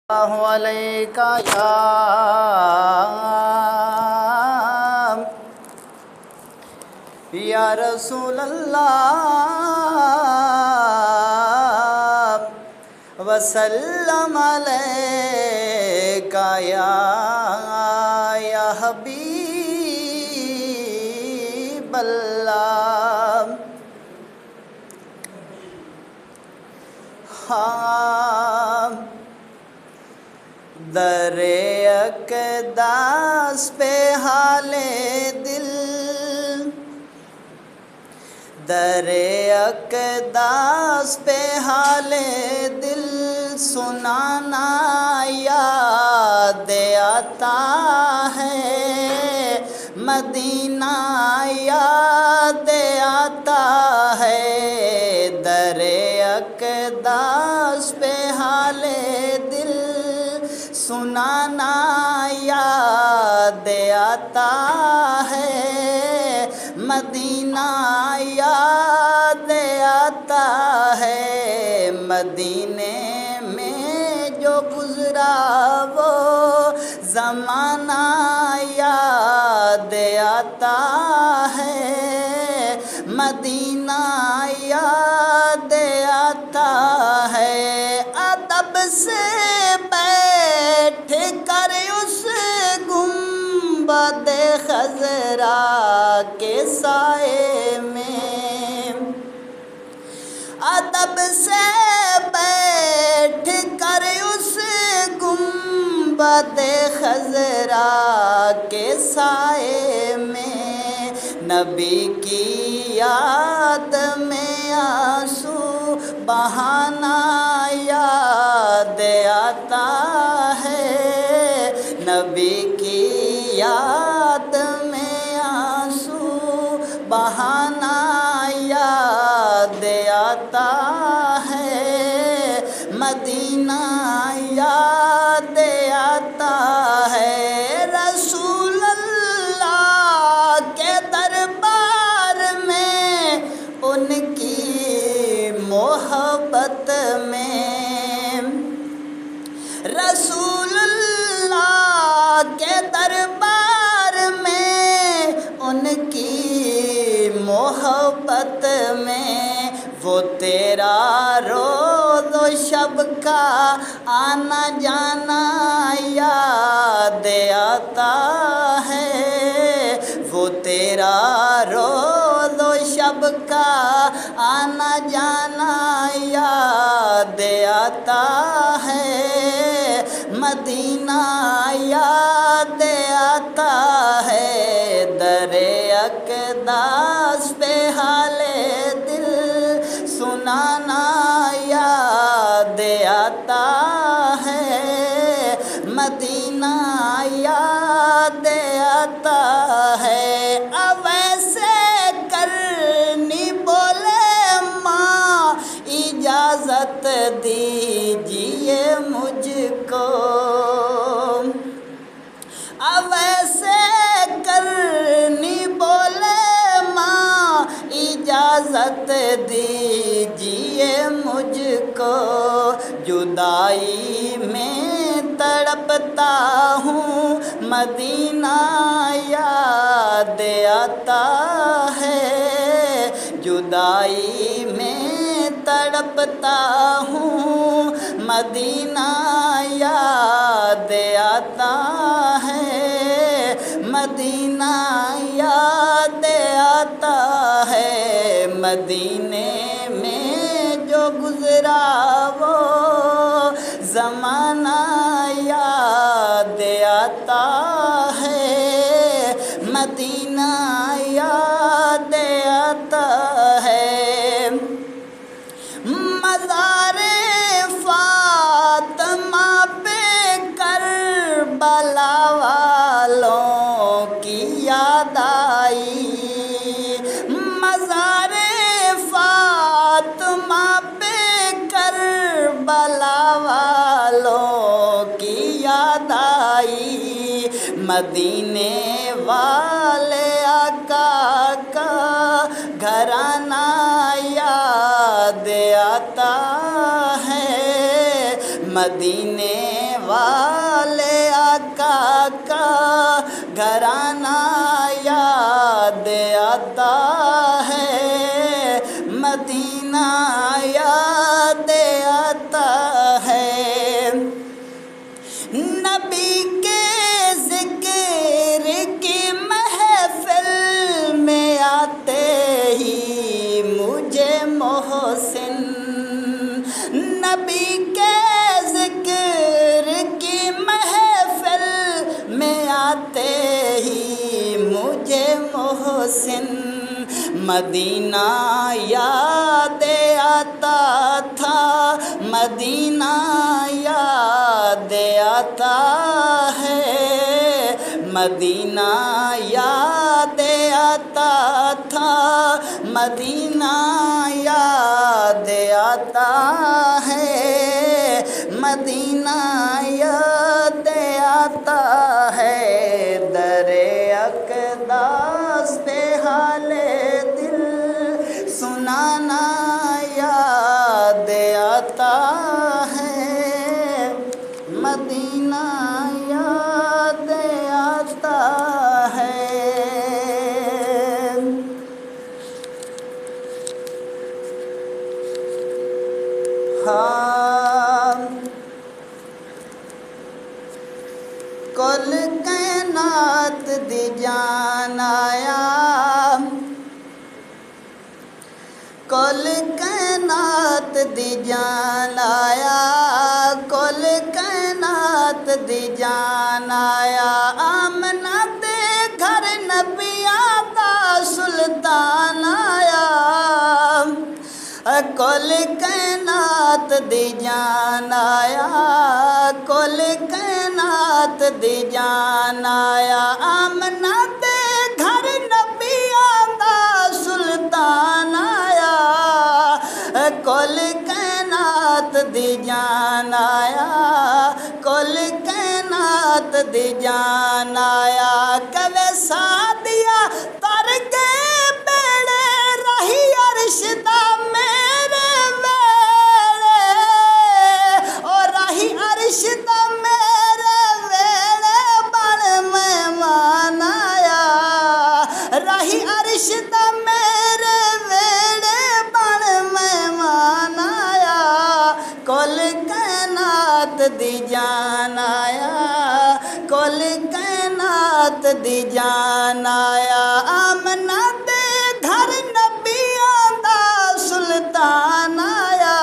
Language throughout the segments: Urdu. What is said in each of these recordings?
علیکہ یا رسول اللہ وسلم علیکہ یا حبیب اللہ۔ در اقداس پہ حال دل، در اقداس پہ حال دل سنانا یاد آتا ہے، مدینہ یاد آتا ہے۔ در اقداس پہ حال دل سنانا یاد آتا ہے، مدینہ یاد آتا ہے۔ مدینے میں جو گزرا وہ زمانہ یاد آتا ہے، مدینہ یاد آتا ہے۔ ادب سے بیٹھ کر اس گنبد خضرا کے سائے میں، ادب سے بیٹھ کر اس گنبد خضرا کے سائے میں، نبی کی یاد میں آنسو بہانا یاد آتا ہے، نبی کی یاد میں آنسو بہانا یاد آتا ہے، مدینہ یاد آتا ہے۔ رسول اللہ کے دربار میں ان کی محبت میں، رسول اللہ کے دربار میں ان کی محبت میں، وہ تیرا روز و شب کا آنا جانا یاد آتا ہے، وہ تیرا روز و شب کا آنا جانا یاد آتا ہے، مدینہ یاد آتا ہے۔ در اقداس پہ حال دل سنانا یاد آتا ہے، مدینہ یاد آتا ہے۔ اویسے کرنی بولے ماں اجازت دیجیے مجھ کو، اویسے کرنی بولے ماں اجازت دیجیے مجھ کو، جدائی میں تڑپتا ہوں مدینہ یاد آتا ہے، جدائی میں تڑپتا ہوں مدینہ یاد آتا ہے، مدینہ یاد آتا ہے۔ مدینے میں جو گزرا وہ زمانہ یاد آتا ہے، مدینہ یاد آتا ہے۔ مزار فاطمہ پہ کربلا والوں کی یاد آئی، مزار فاطمہ پہ کربلا والوں کی یاد آئی، مدینے والے آقا کا گھرانہ یاد آتا ہے، مدینے والے آقا کا گھرانہ یاد آتا ہے، مدینہ یاد آتا ہے۔ نبی کے ذکر کی محفل میں آتے ہی مجھے محسن، نبی کے ذکر کی محفل میں آتے ہی مجھے محسن، مدینہ یاد آتا تھا، مدینہ یاد آتا ہے، مدینہ یاد آتا تھا، مدینہ یاد آتا ہے، مدینہ یاد آتا ہے۔ در اقداس پہ حال دل سنانا یاد آتا ہے، مدینہ یاد آتا ہے۔ ہاں کل کائنات دی جان آیا، کل کائنات دی جان آیا، کل کائنات دی جان آیا، آمنہ دے گھر نبیاں دا سلطان آیا، کل کائنات دی جان آیا، کل کائنات دی جان آیا، آمنہ دے گھر نبیاں دا سلطان آیا، کل کائنات دی جان آیا، کل کائنات دی جان آیا، کوے سادیا تر گئے بیڑے رہی عرش دا میرے ویڑے، اور رہی عرش دا میرے ویڑے بن مہمان آیا، رہی عرش دا میرے ویڑے بن مہمان آیا، کل کائنات دی جان آیا، کل کائنات دی جان آیا، آمنہ دے گھر نبیاں دا سلطان آیا،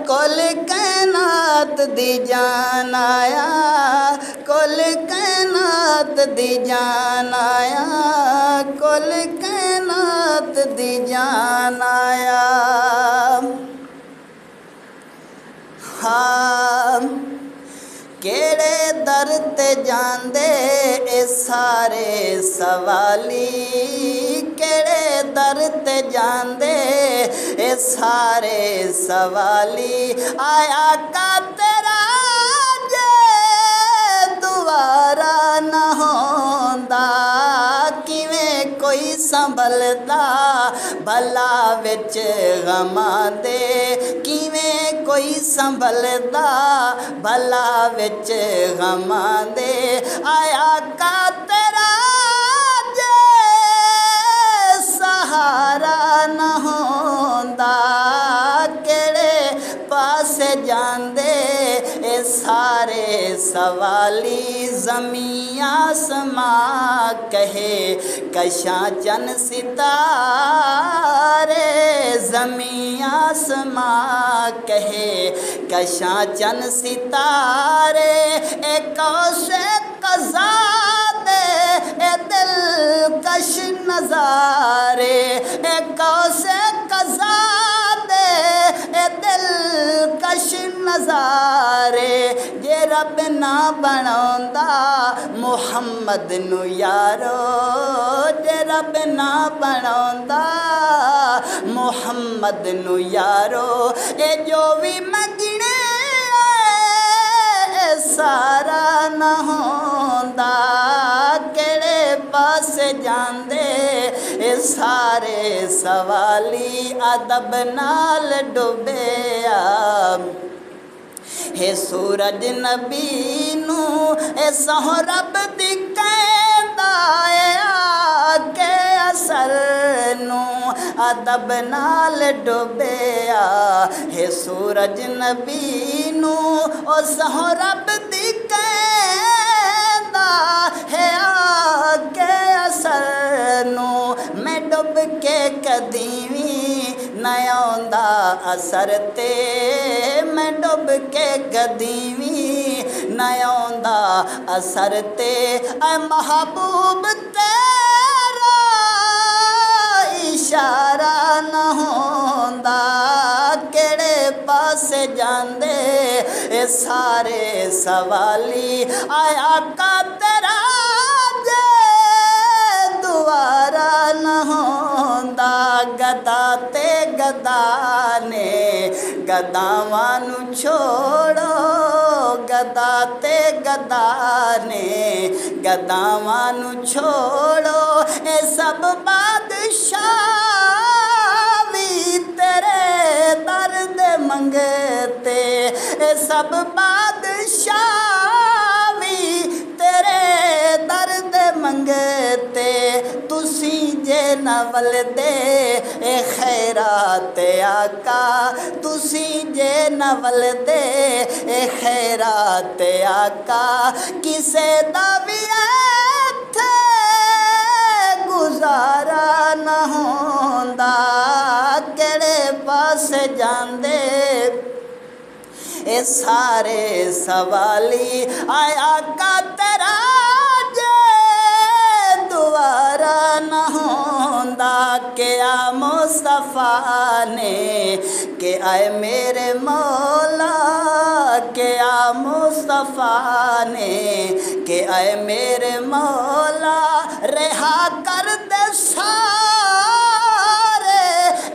کل کائنات دی جان آیا، کل کائنات دی جان آیا، کل کائنات دی جان آیا۔ ہاں کیڑے در تے جاندے اے سارے سوالی، کیڑے در تے جاندے اے سارے سوالی، آیا کا تیرا جے دوبارہ نہ ہوندا، کیویں کوئی سنبھلدا بھلا وچ غماں دے، کیویں کوئی سنبھلدا بھلا وچ غماں دے، آیا کا تیرا جے سہارا نہ ہوندا، کیڑے پاسے جاندے اے سارے سوالی، زمین آسماں کہے کشاں چن ستارے، زمین آسماں کہے کشاں چن ستارے، اے کوشے قضا دے اے دلکش نظارے، اے کوشے قضا دے اے دلکش نظارے، جے رب نہ بناوندا محمد نو یارو، جے رب نہ بناوندا محمد نو یارو، اے جو بھی منگنے سارا نہ ہوندا، کیڑے پاسے جاندے اے سارے سوالی، ادب نال ڈوبیا ہے سورج نبی نو اے سہو رب دی کہندا اے آکے اثر نو ادب نال ڈوبیا ہے سورج نبی نو او سہو رب دی کہندا ہے آکے اثر نو میں ڈب کے کدی وی نہ آندا اثر تے میں ڈب کے کدی وی نہ آندا اثر تے اے محبوب تیرا اشارہ نہ ہوندا کیڑے پاسے جاندے اے سارے سوالی آیا کا تیرا جے دوارا نہ ہوندا گدا تے گدا نے گداواں نو چھوڑو گدا تے گدا نے گداواں نو چھوڑو اے سب بادشاہ بھی تیرے درد منگتے اے سب بادشاہ بھی تیرے درد منگتے تسی جے نہ ولدے اے خیرات آقا تسی جے نہ ولدے اے خیرات آقا کسے دا بھی ایتھے گزارا نہ ہوندا کیڑے پاس جاندے اے سارے سوالی آیا کا تیرا جے دوارا نہ ہوندا کہ آ مصطفیٰ نے کہ آئے میرے مولا کہ آ مصطفیٰ نے کہ آئے میرے مولا رہا کر دے سارے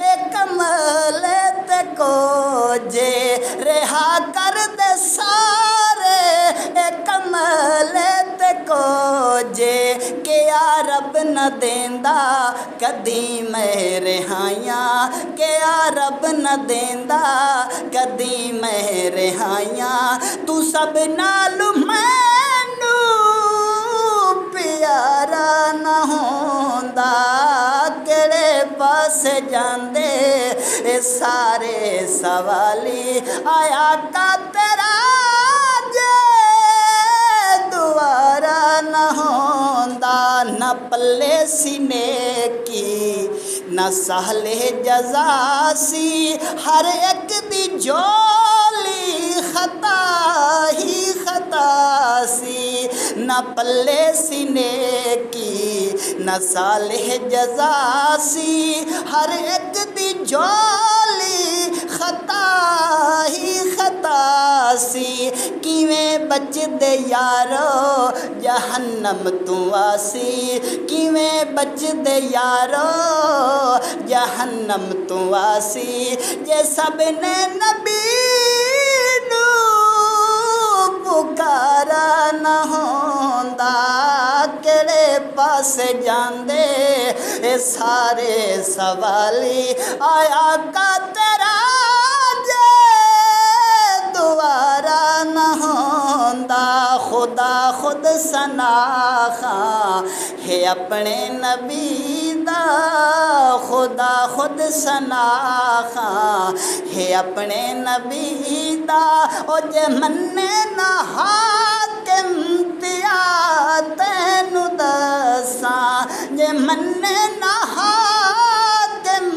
اے کملے تے کو جے رہا کر دے سارے اے کملے تے کو جے کہ یا رب نہ دیندا کدی میں رہائیاں کہ یا رب نہ دیندا کدی میں رہائیاں تو سب نالو مینو پیارا نہ ہوندا کیڑے پاس جاندے اے سارے سوالی آیا کا تیرا جے دوارا نہ ہوندا نہ پلے سینے کی نہ سہلے جزا سی ہر ایک دی جولی خطا ہی خطا سی نہ پلے سینے کی نہ صالح جزا سی ہر ایک دی جولی خطا ہی خطا سی کیویں بچ دے یارو جہنم تو آسی کیویں بچ دے یارو جہنم تو آسی جے سب نے نبی نو پکارا نہ ہوندا کیڑے پاس جاندے اے سارے سوالی آیا کا تیرا جے دوارا نہ ہوندا خدا خود ثنا خاں ہے اپنے نبی دا خدا خود ثنا خاں ہے اپنے نبی دا او جے منے نہ حاکم تیا تینو دساں جے منے نہ حاکم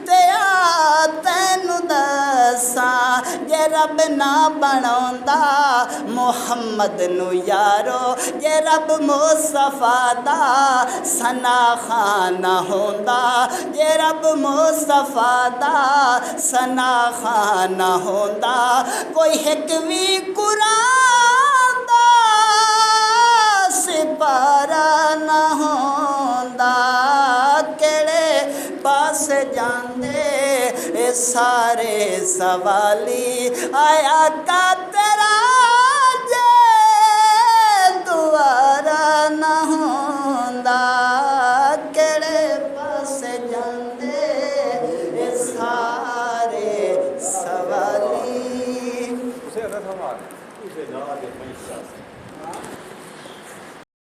تیا تینو دساں جے رب نہ بناوندا محمد نو یارو جے رب مصطفیٰ دا ثنا خاں نہ ہوندا جے رب مصطفیٰ دا ثنا خاں نہ ہوندا کوئی حکمی قرآن دا سپارہ نہ ہوندا کیڑے پاس جاندے اے سارے سوالی آیا کا تیرا جے دوارا نہ ہوندا کیڑے پاس جاندے اے سارے سوالی Ade, tu vedi, Ade, ma in sassi.